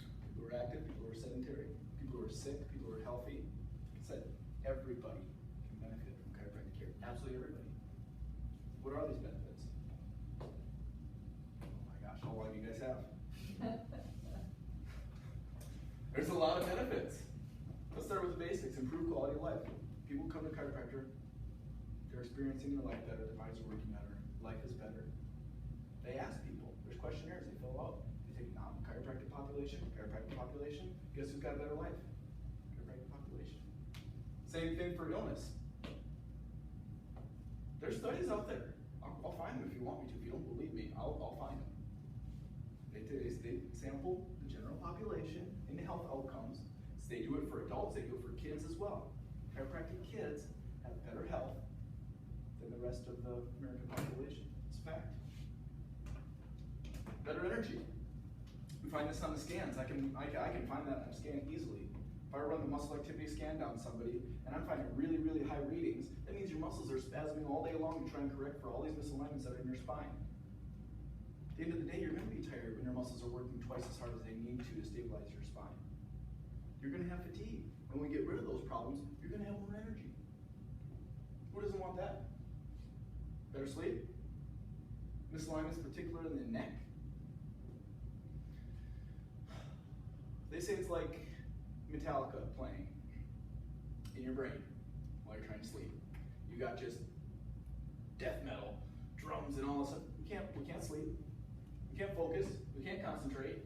People who are active, people who are sedentary, people who are sick, people who are healthy. Like I said, everybody can benefit from chiropractic care. Absolutely everybody. What are these benefits? Oh my gosh, how long do you guys have? There's a lot of benefits. Let's start with the basics. Improve quality of life. People come to chiropractor, they're experiencing their life better, their bodies are working better, life is better. They ask people, there's questionnaires they fill out. They take non-chiropractic population, chiropractic population, guess who's got a better life? Chiropractic population. Same thing for illness. There's studies out there. I'll find them if you want me to. If you don't believe me, I'll find them. They sample the general population in health outcomes. So they do it for adults, they do it for kids as well. Chiropractic kids have better health than the rest of the American population. It's a fact. Better energy. We find this on the scans. I can find that on a scan easily. If I run the muscle activity scan down somebody and I'm finding really, really high readings, that means your muscles are spasming all day long to try and correct for all these misalignments that are in your spine. At the end of the day, you're going to be tired when your muscles are working twice as hard as they need to stabilize your spine. You're going to have fatigue. And when we get rid of those problems, you're going to have more energy. Who doesn't want that? Better sleep? Misalignments, particularly in the neck. They say it's like Metallica playing in your brain while you're trying to sleep. You got just death metal, drums, and all this stuff. We can't sleep. We can't focus. We can't concentrate.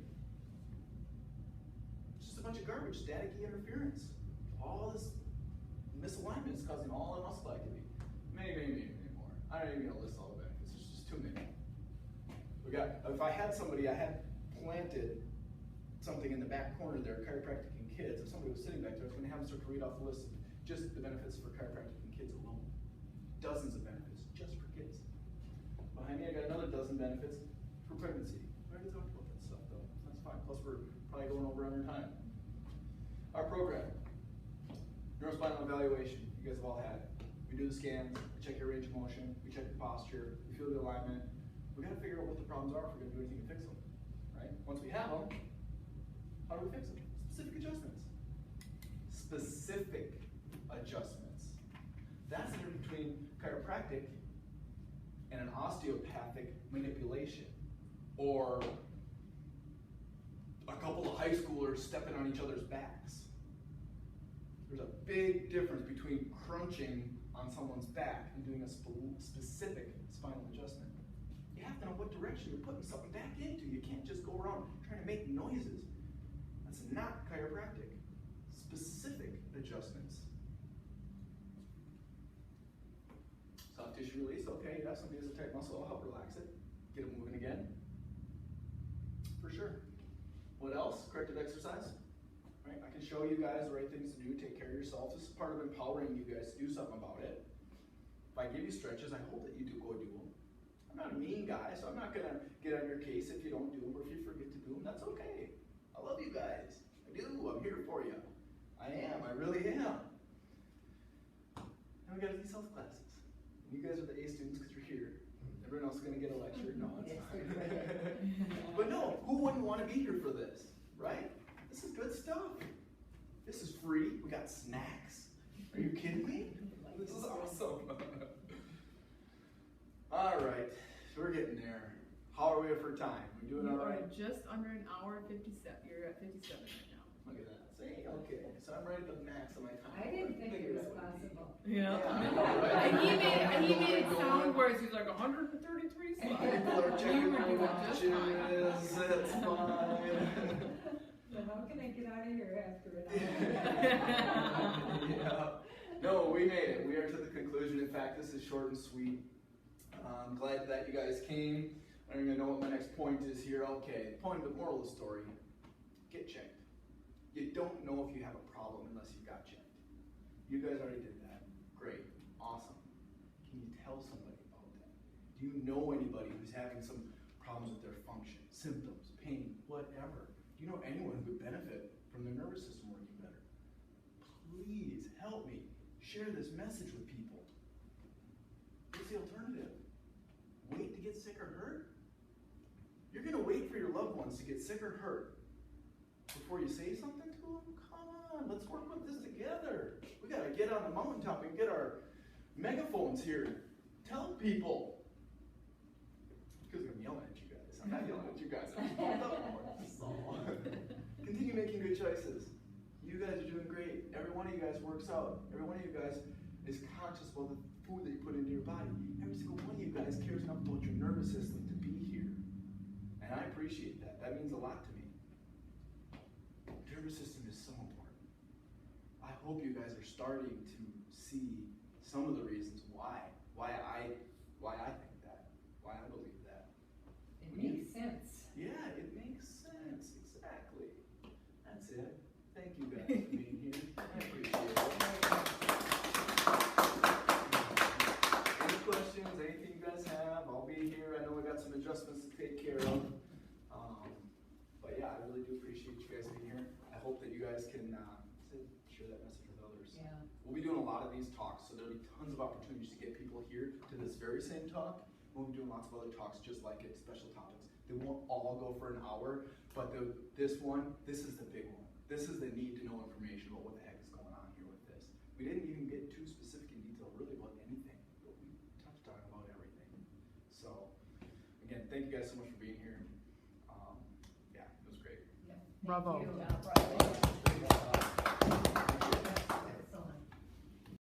It's just a bunch of garbage, staticky interference. All this misalignment is causing all the muscle activity. Many more. I don't even gonna list all the benefits. There's just too many. We got. If I had somebody, I had planted something in the back corner there, chiropractic in kids. If somebody was sitting back there, I was going to have them start to read off the list of just the benefits for chiropractic in kids alone. Dozens of benefits just for kids. Behind me, I got another dozen benefits for pregnancy. We already talked about that stuff, though. That's fine. Plus, we're probably going over on our time. Our program, neurospinal evaluation. You guys have all had it. We do the scans. We check your range of motion. We check the posture. We feel the alignment. We got to figure out what the problems are if we're going to do anything to fix them. Right? Once we have them, how do we fix them? Specific adjustments. Specific adjustments. That's the difference between chiropractic and an osteopathic manipulation, or a couple of high schoolers stepping on each other's backs. There's a big difference between crunching on someone's back and doing a specific spinal adjustment. You have to know what direction you're putting something back into. You can't just go around trying to make noises. That's not chiropractic. Specific adjustments. Soft tissue release, okay, you have somebody who has a tight muscle, I'll help relax it. Get it moving again. For sure. What else? Corrective exercise. Right? I can show you guys the right things to do, take care of yourself. This is part of empowering you guys to do something about it. If I give you stretches, I hope that you do go do them. I'm not a mean guy, so I'm not going to get on your case if you don't do them or if you forget to do them. That's okay. I love you guys. I do. I'm here for you. I am. I really am. And we got these health classes. And you guys are the A students because you're here. Everyone else is going to get a lecture. No, it's fine. But no, who wouldn't want to be here for this, right? This is good stuff. This is free. We got snacks. Are you kidding me? This is awesome. All right, we're getting there. How are we for time? We doing all right? You are just under an hour 57. You're at 57 right now. Look at that. See, okay. So I'm right at the max of my time. I didn't think it was possible. Yeah. Yeah. And he made it sound worse. He's like 133 slides. People are checking You were their doing just fine. watches. That's fine. But how can I get out of here after an hour? Yeah. No, we made it. We are to the conclusion. In fact, this is short and sweet. I'm glad that you guys came. I don't even know what my next point is here. Okay, point of the moral of the story, get checked. You don't know if you have a problem unless you got checked. You guys already did that. Great, awesome. Can you tell somebody about that? Do you know anybody who's having some problems with their function, symptoms, pain, whatever? Do you know anyone who would benefit from their nervous system working better? Please help me. Share this message with people. What's the alternative? Wait to get sick or hurt? You're going to wait for your loved ones to get sick or hurt before you say something to them? Come on, let's work with this together. We got to get on the mountaintop and get our megaphones here. Tell people. Because I'm yelling at you guys. I'm not yelling at you guys. I'm pumped up more. That's all. Continue making good choices. You guys are doing great. Every one of you guys works out. Every one of you guys is conscious about the food that you put into your body. Every single one of you guys cares enough about your nervous system to be here. And I appreciate that. That means a lot to me. Nervous system is so important. I hope you guys are starting to see some of the reasons why I think that, why I believe that. It makes sense. Yeah, it makes sense. Exactly. That's it. Thank you guys for being here. I appreciate it. Any questions? Anything you guys have? I'll be here. I know we got some adjustments to take care of. But yeah, I really do appreciate you guys being here. I hope that you guys can share that message with others. Yeah. We'll be doing a lot of these talks, so there'll be tons of opportunities to get people here to this very same talk. We'll be doing lots of other talks just like it, special topics. They won't all go for an hour, but this is the big one. This is the need to know information about what the heck is going on here with this. We didn't even get too specific in detail really about anything, but we touched on about everything. So, again, thank you guys so much for being here. Yeah, it was great. Yeah. Bravo. Good job, Brian.